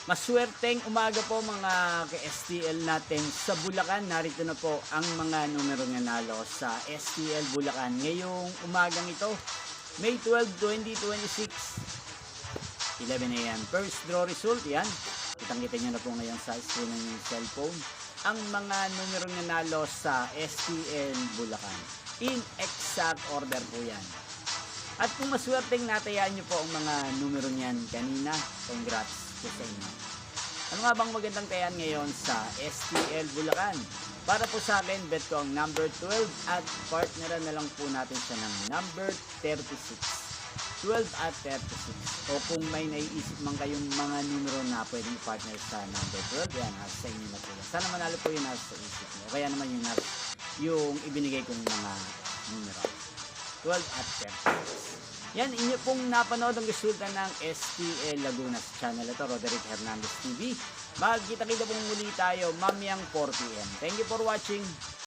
Maswerteng umaga po mga ka-STL natin sa Bulacan. Narito na po ang mga numero nanalo sa STL Bulacan ngayong umagang ito, May 12, 2026, 11 a.m. First draw result, yan. Kitang-kita nyo na po ngayon sa screen ng inyong cellphone ang mga numero nanalo sa STL Bulacan. In exact order po yan. At kung maswerteng natayaan nyo po ang mga numero niyan kanina, congrats po sa inyo. Ano nga bang magandang tayan ngayon sa STL Bulacan? Para po sa akin, bet ko ang number 12 at partneran na lang po natin siya ng number 36. 12 at 36. O kung may naiisip man kayong mga numero na pwedeng partner sa number 12, yan, sa inyo na po yan. Sana manalo po yun sa isip nyo. O kaya naman yung ibinigay kong mga numero. 12 at 36. Yan, inyo pong napanood ang resulta ng STL Laguna sa channel ito, Roderick Hernandez TV. Magkita-kita pong muli tayo mamayang 4 PM. Thank you for watching.